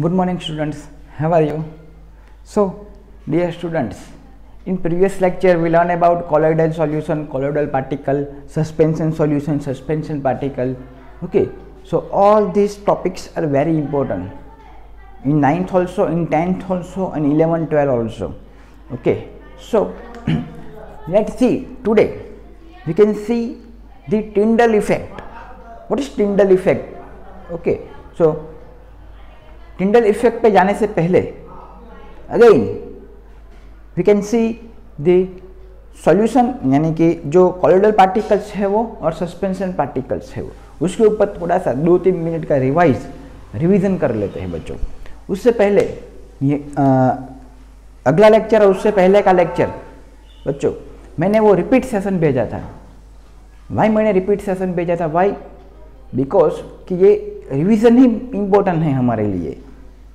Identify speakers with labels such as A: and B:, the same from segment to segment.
A: Good morning students, how are you? So dear students, in previous lecture we learned about colloidal solution, colloidal particle, suspension solution, suspension particle. Okay, so all these topics are very important in 9th also, in 10th also, and 11, 12 also. Okay, so let's see today we can see the Tyndall effect. What is Tyndall effect? Okay, so Tyndall effect पे जाने से पहले again we can see the solution, यानी कि जो colloidal particles है वो और सस्पेंशन पार्टिकल्स है वो, उसके ऊपर थोड़ा सा 2-3 मिनट का रिवीजन कर लेते हैं बच्चों। उससे पहले ये अगला लेक्चर और उससे पहले का लेक्चर बच्चों मैंने वो रिपीट सेशन भेजा था। वाई मैंने रिपीट सेशन भेजा था? वाई? बिकॉज कि ये रिवीजन ही इम्पोर्टेंट है हमारे लिए।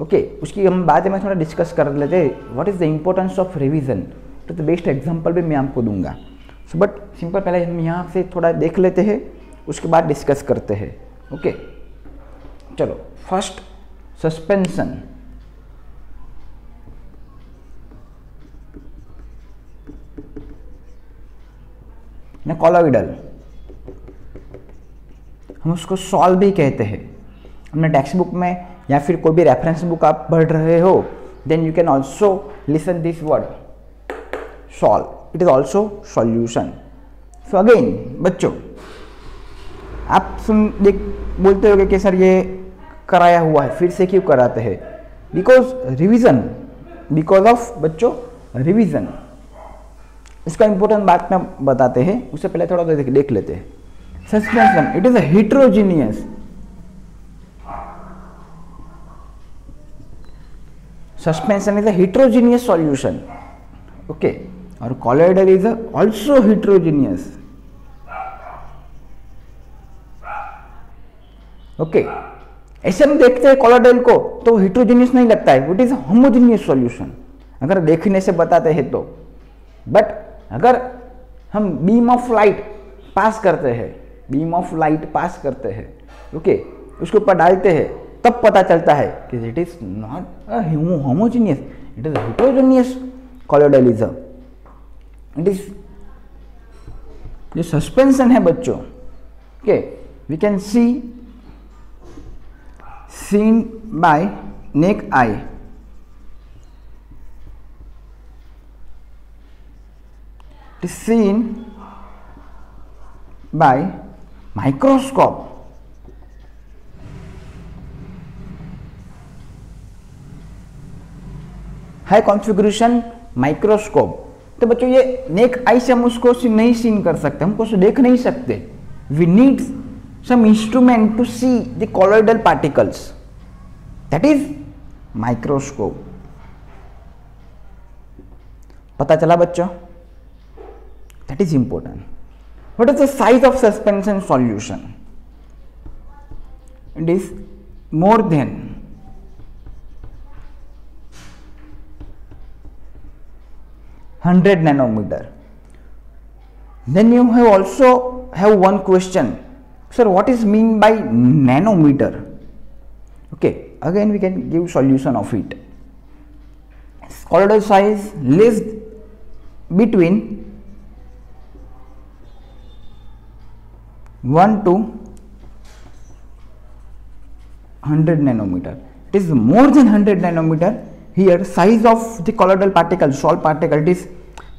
A: ओके, उसकी हम बाद में थोड़ा डिस्कस कर लेते हैं। What is the importance of revision, तो बेस्ट एग्जांपल भी मैं आपको दूंगा। सो बट सिंपल पहले हम यहाँ से थोड़ा देख लेते हैं, उसके बाद डिस्कस करते हैं। ओके, चलो फर्स्ट सस्पेंशन। ना कॉलोइडल, हम उसको सॉल भी कहते हैं। हमने टेक्स्ट बुक में या फिर कोई भी रेफरेंस बुक आप पढ़ रहे हो, then you can also listen this word sol, it is also solution. So again बच्चों आप बोलते होगे कि सर ये कराया हुआ है, फिर से क्यों कराते हैं? बिकॉज रिवीजन, बिकॉज ऑफ बच्चों रिवीजन। इसका इंपॉर्टेंट बात में बताते हैं, उससे पहले थोड़ा देख लेते हैं। Suspension, it is a heterogeneous, suspension is a heterogeneous solution. Okay, और colloidal is also heterogeneous. Okay, ऐसे हम देखते हैं colloidal को तो heterogeneous नहीं लगता है, it is a homogeneous solution अगर देखने से बताते हैं तो। बट अगर हम बीम ऑफ लाइट पास करते हैं, बीम ऑफ लाइट पास करते हैं, ओके, उसके ऊपर डालते हैं, तब पता चलता है कि it is not a homogeneous, it is heterogeneous colloidalism. It is जो सस्पेंशन है बच्चों, okay, we can see seen by naked eye. It is seen by microscope. High configuration microscope. तो बच्चों ये नेक आई से हम उसको नहीं सीन कर सकते, हमको उसको देख नहीं सकते। We need some instrument to see the colloidal particles, that is microscope. पता चला बच्चों? That is important. What is the size of suspension solution? It is more than 100 nanometer. Then you have also have one question, sir, what is mean by nanometer? Okay, again we can give solution of it. Colloidal size lives between 1 to 100 nanometer. It is more than 100 nanometer. Here size of the colloidal particle, salt particle, it is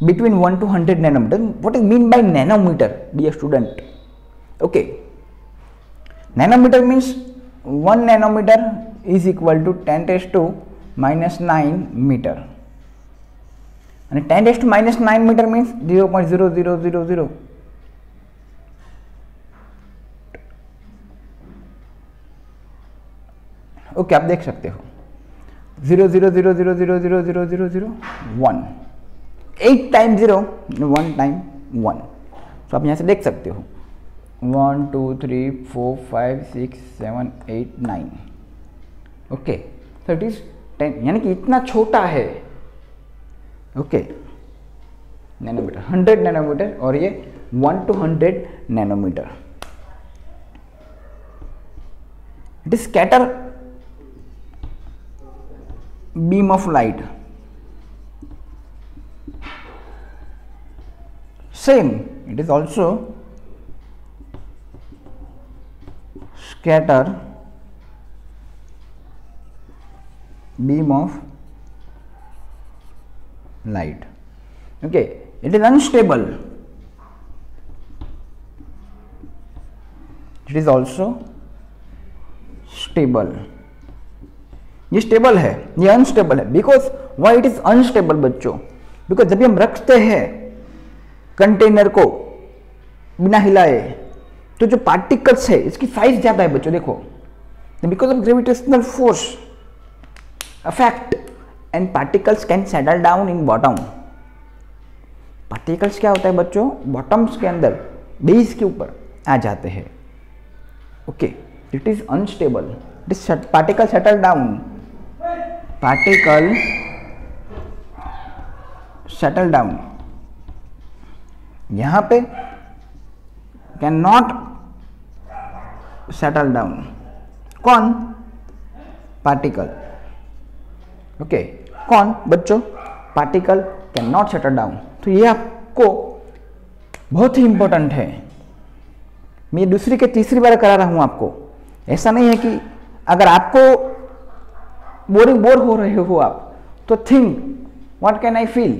A: between 1 to 100 nanometer. What is mean by nanometer, dear student? Okay, nanometer means 1 nanometer is equal to 10 raised to minus 9 meter, and 10 raised to minus 9 meter means 0.0000. Okay, आप देख सकते हो 0.0000000001, 8 time 0, 1 time 1। तो आप यहाँ से देख सकते हो 1 2 3 4 5 6 7 8 9। ओके, so it is 10, यानी कि इतना छोटा है। ओके, नैनोमीटर 100 नैनोमीटर और ये 1 to 100 nanometer. It is scatter beam of light. Same, it is also scatter beam of light. Okay, it is unstable. It is also stable. ये stable है, ये अनस्टेबल है. Because why it is unstable बच्चों? Because जब भी हम रखते हैं कंटेनर को बिना हिलाए तो जो पार्टिकल्स है इसकी साइज ज्यादा है बच्चों. देखो, because of gravitational force affect and particles can settle down in bottom. Particles क्या होता है बच्चों? बॉटम्स के अंदर बेस के ऊपर आ जाते हैं. Okay, it is unstable. It is particle settle down. Particle settle down. यहां पे कैन नॉट सेटल डाउन. कौन? पार्टिकल. ओके, कौन बच्चों? Particle can not settle down. तो ये आपको बहुत ही इंपॉर्टेंट है. मैं दूसरी के तीसरी बार करा रहा हूं आपको. ऐसा नहीं है कि अगर आपको बोर हो रहे हो आप तो think what can I feel.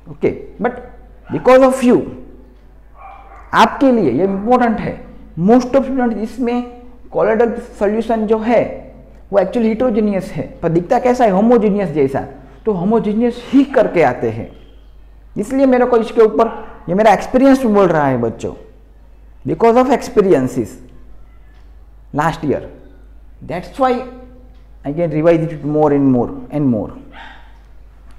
A: Okay, but because of you, आपके लिए ये इंपॉर्टेंट है. मोस्ट ऑफ स्टूडेंट इसमें कोलोइडल सॉल्यूशन जो है वो एक्चुअली हिट्रोजीनियस है, पर दिखता कैसा है? होमोजीनियस जैसा. तो होमोजीनियस ही करके आते हैं. इसलिए मेरे को इसके ऊपर, ये मेरा एक्सपीरियंस बोल रहा है बच्चों. Because of experiences last year, that's why I can revise it more and more and more.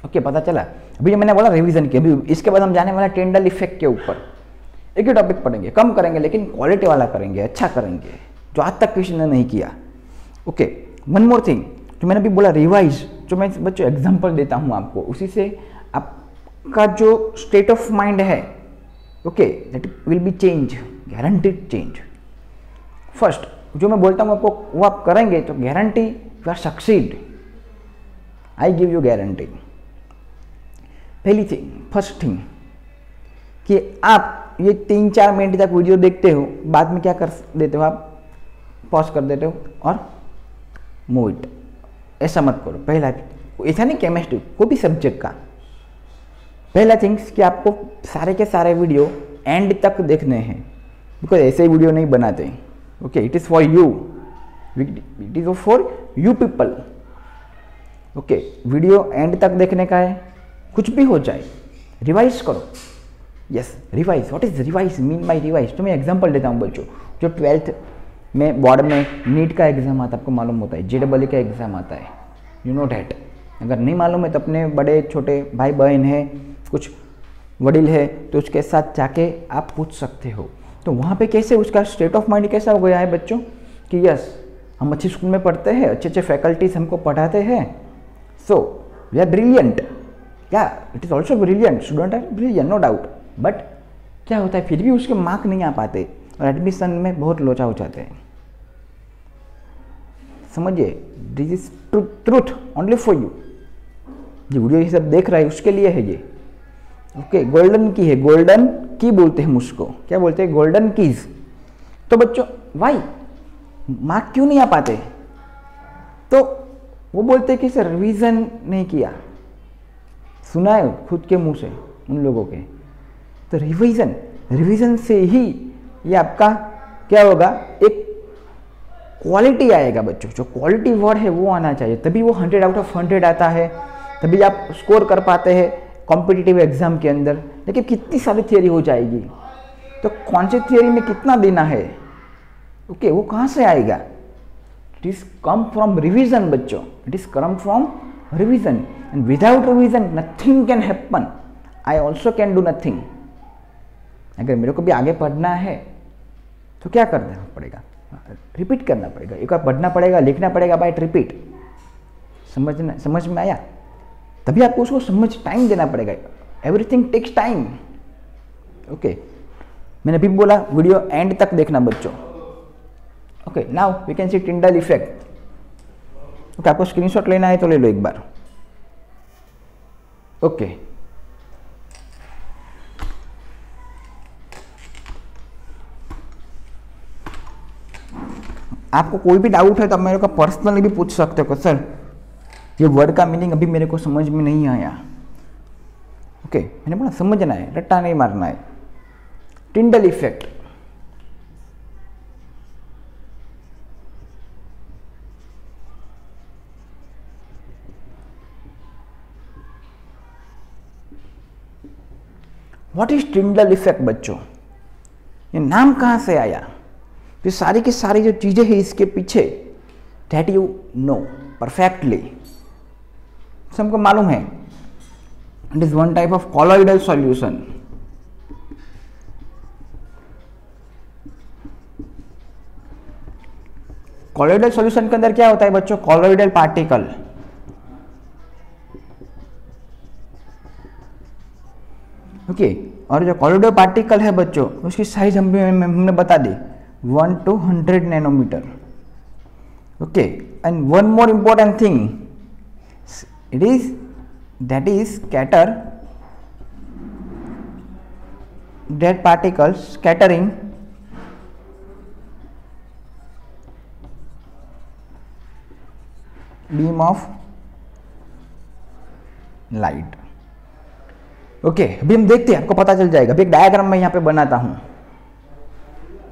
A: Okay, पता चला? अभी मैंने बोला रिवीजन की. अभी इसके बाद हम जाने वाला टिंडल इफेक्ट के ऊपर. एक ही टॉपिक पढ़ेंगे, कम करेंगे लेकिन क्वालिटी वाला करेंगे, अच्छा करेंगे, जो आज तक किसी ने नहीं किया. ओके, वन मोर थिंग, जो मैंने अभी बोला रिवाइज, जो मैं बच्चों एग्जांपल देता हूँ आपको, उसी से आपका जो स्टेट ऑफ माइंड है, okay, that will be change, guaranteed change. First जो मैं बोलता हूँ आपको वो आप करेंगे तो guarantee you are succeed. I give you guarantee. पहली थिंग, फर्स्ट थिंग कि आप ये 3-4 मिनट तक वीडियो देखते हो, बाद में क्या कर देते हो? आप पॉज कर देते हो और मूव इट. ऐसा मत करो. पहला, ऐसा नहीं केमिस्ट्री, कोई भी सब्जेक्ट का. पहला थिंग्स कि आपको सारे के सारे वीडियो एंड तक देखने हैं. बिकॉज ऐसे वीडियो नहीं बनाते. Okay, it is for you, it is for you people. Okay, video and तक देखने का है. कुछ भी हो जाए रिवाइज करो. Yes, revise. What is revise? Mean by revise. तो मैं एग्जांपल देता हूँ बच्चों. जो 12th में बोर्ड में नीट का एग्जाम आता है, आपको मालूम होता है, JEE का एग्जाम आता है, यू नो डैट. अगर नहीं मालूम है तो अपने बड़े छोटे भाई बहन है, कुछ वडील है, तो उसके साथ जाके आप पूछ सकते हो. तो वहाँ पे कैसे उसका स्टेट ऑफ माइंड कैसा हो गया है बच्चों कि यस, हम अच्छी स्कूल में पढ़ते हैं, अच्छे अच्छे फैकल्टीज हमको पढ़ाते हैं, so we are brilliant. Yeah it is also brilliant, student are brilliant, no doubt. But क्या होता है, फिर भी उसके मार्क नहीं आ पाते और एडमिशन में बहुत लोचा हो जाते हैं. समझिए, this is truth only for you. जो वीडियो ये सब देख रहा है उसके लिए है ये. ओके, गोल्डन की है, गोल्डन की बोलते हैं उसको. क्या बोलते हैं? Golden keys. तो बच्चों वाई मार्क क्यों नहीं आ पाते? तो वो बोलते हैं कि सर रिवीजन नहीं किया. सुना है खुद के मुंह से उन लोगों के. तो रिवीजन से ही ये आपका क्या होगा, एक क्वालिटी आएगा बच्चों. जो क्वालिटी वर्ड है वो आना चाहिए, तभी वो 100 आउट ऑफ 100 आता है, तभी आप स्कोर कर पाते हैं कॉम्पिटिटिव एग्जाम के अंदर. लेकिन कितनी सारी थियरी हो जाएगी, तो कौन सी थियरी में कितना देना है, ओके, वो कहाँ से आएगा? It is come from revision बच्चों. It is come from revision. And without revision nothing can happen. I also can do nothing. अगर मेरे को भी आगे पढ़ना है तो क्या करना पड़ेगा? रिपीट करना पड़ेगा. एक बार पढ़ना पड़ेगा, लिखना पड़ेगा बाय रिपीट. समझ में आया? तभी आपको उसको टाइम देना पड़ेगा. Everything takes time. ओके, मैंने अभी बोला वीडियो एंड तक देखना बच्चों. Okay, now we can see Tyndall effect. Okay, आपको स्क्रीनशॉट लेना है तो ले लो एक बार। ओके, आपको कोई भी डाउट है तो आप मेरे को पर्सनली भी पूछ सकते हो, सर ये वर्ड का मीनिंग अभी मेरे को समझ में नहीं आया। ओके, मैंने बोला समझना है, रट्टा नहीं मारना है। Tyndall effect, what is Tyndall effect बच्चों? ये नाम कहां से आया? तो सारी की सारी जो चीजें हैं इसके पीछे, दैट यू नो परफेक्टली, सबको मालूम है। It is one type of colloidal solution. Colloidal solution के अंदर क्या होता है बच्चों? Colloidal particle. ओके, और जो कॉलॉइडल पार्टिकल है बच्चों, उसकी साइज हमने बता दी 1 to 100 nanometer. Okay, and one more important thing, it is that is scatter that particles scattering beam of light। Okay, अभी हम देखते हैं, आपको पता चल जाएगा। अभी एक डायग्राम मैं यहाँ पे बनाता हूं।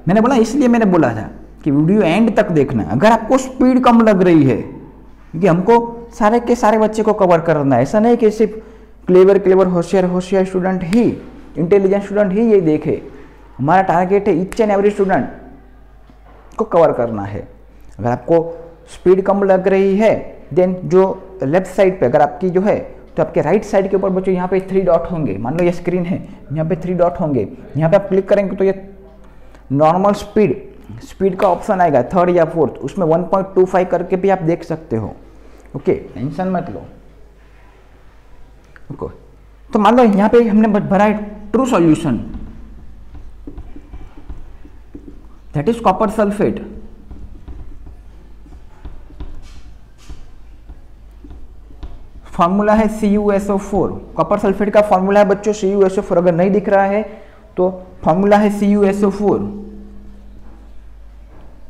A: मैंने बोला, इसलिए मैंने बोला था कि वीडियो एंड तक देखना। अगर आपको स्पीड कम लग रही है, क्योंकि हमको सारे के सारे बच्चे को कवर करना है, ऐसा नहीं कि सिर्फ क्लेवर होशियार स्टूडेंट ही, इंटेलिजेंट स्टूडेंट ही ये देखे। हमारा टारगेट है ईच एंड एवरी स्टूडेंट को कवर करना है। अगर आपको स्पीड कम लग रही है, देन जो लेफ्ट साइड पे अगर आपकी जो है, तो आपके राइट साइड के ऊपर बच्चों यहाँ पे 3 डॉट होंगे। मान लो ये स्क्रीन है, यहाँ पे 3 डॉट होंगे। यहाँ पे आप क्लिक करेंगे तो ये नॉर्मल स्पीड का ऑप्शन आएगा, 3rd या 4th, उसमें 1.25 करके भी आप देख सकते हो। ओके, टेंशन मत लो। ओके, तो मान लो यहाँ पे हमने भरा है true solution, that is copper sulphate. Formula है CuSO4। कॉपर सल्फेट का फॉर्मूला है बच्चों CuSO4। अगर नहीं दिख रहा है तो फॉर्मूला है CuSO4।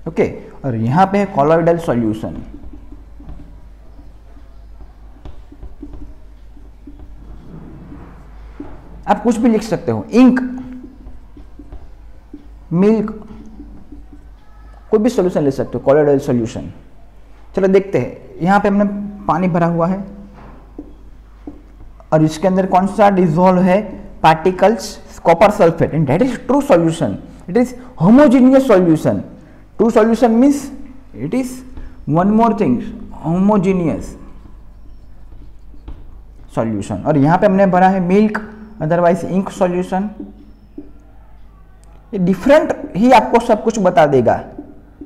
A: ओके, और यहां पे है कॉलॉइडल सॉल्यूशन। आप कुछ भी लिख सकते हो, इंक, मिल्क, कोई भी सॉल्यूशन ले सकते हो, कॉलॉइडल सॉल्यूशन। चलो देखते हैं, यहां पे हमने पानी भरा हुआ है और इसके अंदर कौन सा डिजोल्व है? Particles copper sulphate, and that is true solution. It is homogeneous solution. True solution means it is one more thing, homogeneous solution. और यहां पे हमने भरा है मिल्क, अदरवाइज इंक सॉल्यूशन। ये डिफरेंट ही आपको सब कुछ बता देगा।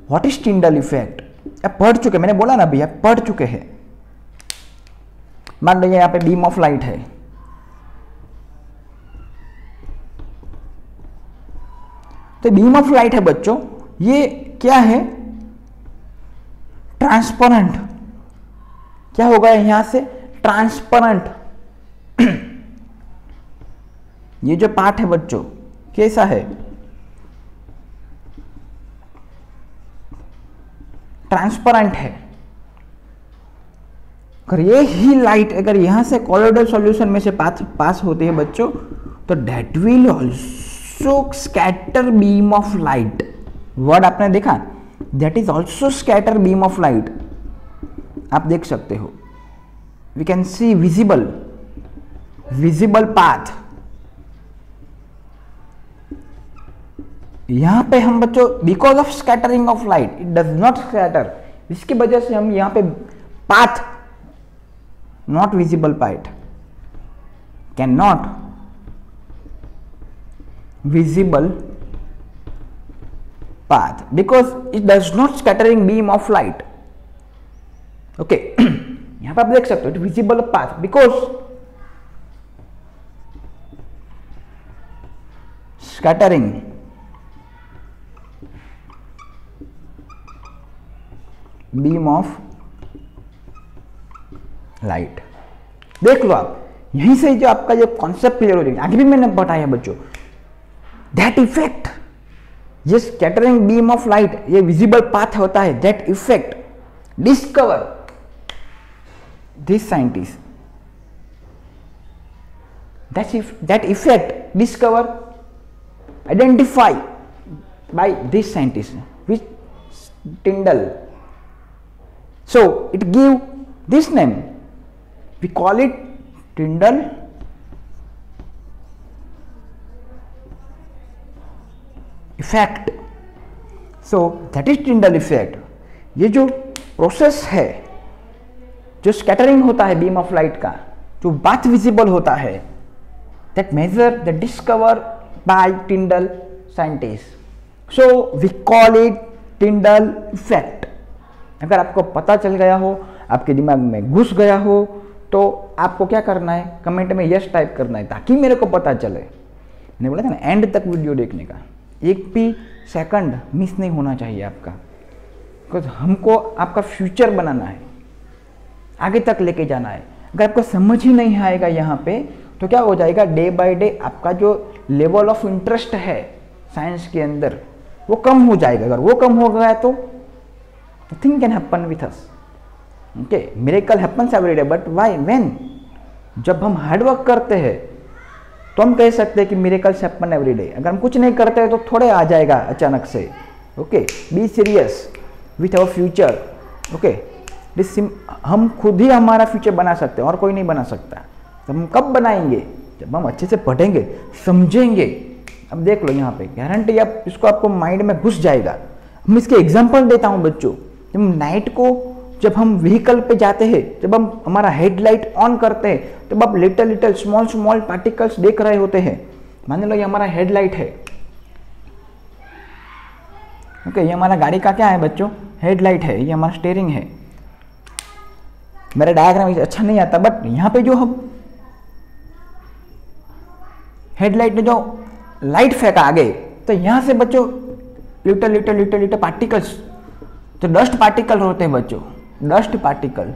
A: व्हाट इज टिंडल इफेक्ट आप पढ़ चुके, मैंने बोला ना भैया पढ़ चुके हैं। मान लीजिए यहाँ पे बीम ऑफ लाइट है, तो बीम ऑफ लाइट है बच्चों, ये क्या है? ट्रांसपेरेंट। क्या होगा यहां से? ट्रांसपेरेंट। ये जो पार्ट है बच्चों कैसा है? ट्रांसपेरेंट है। अगर ये ही लाइट अगर यहां से कॉलॉइडल सॉल्यूशन में से पास होती है बच्चों, तो that will also scatter beam of light. Word आपने देखा, that is also scatter beam of light. आप देख सकते हो, we can see visible path. यहां पे हम बच्चों because of scattering of light, it does not scatter, इसकी वजह से हम यहां पे path, not visible path, can not visible path because it does not scattering beam of light. Okay, यहां पर आप देख सकते हो visible path because scattering beam of light. देख लो आप, यहीं से जो आपका जो कॉन्सेप्ट क्लियर हो जाएगा। आगे भी मैंने बताया बच्चों, दैट इफेक्ट, ये स्कैटरिंग बीम ऑफ लाइट, ये विजिबल पाथ होता है, that effect discover this scientist, that effect discover identified by this scientist which Tyndall. So it give this name, we call it Tyndall effect. So that is Tyndall effect. ये जो process है, जो scattering होता है beam of light का, जो बात visible होता है, that measure the discover by Tyndall scientist. So we call it Tyndall effect. अगर आपको पता चल गया हो, आपके दिमाग में घुस गया हो, तो आपको क्या करना है, कमेंट में यस टाइप करना है ताकि मेरे को पता चले। मैंने बोला था ना एंड तक वीडियो देखने का, एक भी सेकंड मिस नहीं होना चाहिए आपका, बिकॉज हमको आपका फ्यूचर बनाना है, आगे तक लेके जाना है। अगर आपको समझ ही नहीं आएगा यहाँ पे, तो क्या हो जाएगा, डे बाय डे आपका जो लेवल ऑफ इंटरेस्ट है साइंस के अंदर वो कम हो जाएगा। अगर वो कम हो गया तो nothing can happen with us. Okay, miracle happens every day, but why, when, जब हम हार्डवर्क करते हैं तो हम कह सकते हैं कि मिरेकल्स हैपन एवरी डे। अगर हम कुछ नहीं करते हैं तो थोड़े आ जाएगा अचानक से। Okay, be serious with our future. Okay, हम खुद ही हमारा फ्यूचर बना सकते हैं और कोई नहीं बना सकता। तो हम कब बनाएंगे, जब हम अच्छे से पढ़ेंगे, समझेंगे। अब देख लो यहाँ पे गारंटी, आप इसको आपको माइंड में घुस जाएगा। हम इसके एग्जांपल देता हूँ बच्चों। जब नाइट को जब हम व्हीकल पे जाते हैं, जब हम हमारा हेडलाइट ऑन करते हैं, तब आप little little small small particles देख रहे होते हैं। मान लो ये हमारा हेडलाइट है। ओके, ये हमारा गाड़ी का क्या है बच्चों, हेडलाइट है। ये हमारा स्टीयरिंग है। मेरा डायग्राम अच्छा नहीं आता, बट यहाँ पे जो हम हेडलाइट ने जो लाइट फेंका आगे, तो यहां से बच्चों little little little little particles, तो डस्ट पार्टिकल होते हैं बच्चों, dust particle,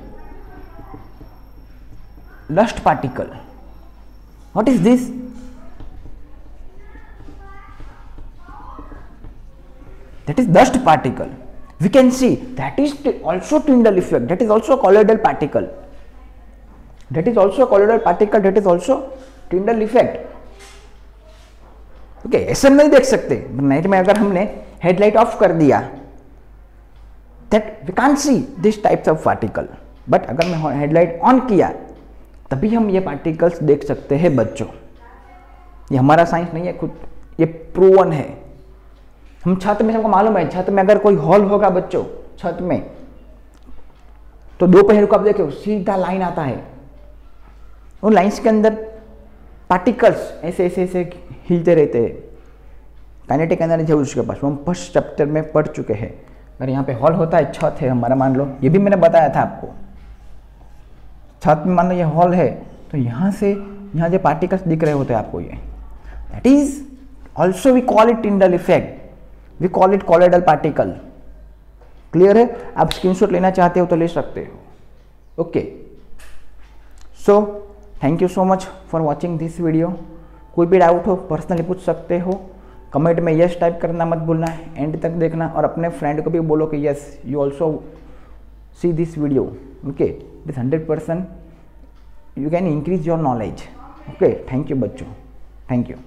A: dust particle. What is this, that is dust particle. We can see that is also Tyndall effect, that is also colloidal particle, that is also colloidal particle, that is also Tyndall effect. Okay, ऐसे नहीं देख सकते। Night में अगर हमने headlight off कर दिया, that we can't see this types of particle, but अगर मैं हेडलाइट ऑन किया तभी हम ये पार्टिकल्स देख सकते हैं बच्चों। ये हमारा साइंस नहीं है, खुद ये प्रूवन है। हम छत में, सबको मालूम है, छत में अगर कोई हॉल होगा बच्चों, छत में, तो दोपहर को आप देखो सीधा लाइन आता है, उन लाइन्स के अंदर पार्टिकल्स ऐसे ऐसे ऐसे हिलते रहते हैं। काइनेटिक एनर्जी है उसके पास, वो हम फर्स्ट चैप्टर में पढ़ चुके हैं। अगर यहाँ पे हॉल होता है, छत है हमारा, मान लो, ये भी मैंने बताया था आपको। छत में मान लो ये हॉल है, तो यहाँ से यहाँ जो पार्टिकल्स दिख रहे होते हैं आपको, ये that is also we call it Tyndall effect, we call it colloidal particle. Clear है? आप स्क्रीनशॉट लेना चाहते हो तो ले सकते हो। Okay, so thank you so much for watching this video. कोई भी डाउट हो पर्सनली पूछ सकते हो, कमेंट में यस टाइप करना मत भूलना है, एंड तक देखना, और अपने फ्रेंड को भी बोलो कि yes you also see this video. Okay, this 100% you can increase your knowledge. Okay, thank you बच्चों, थैंक यू।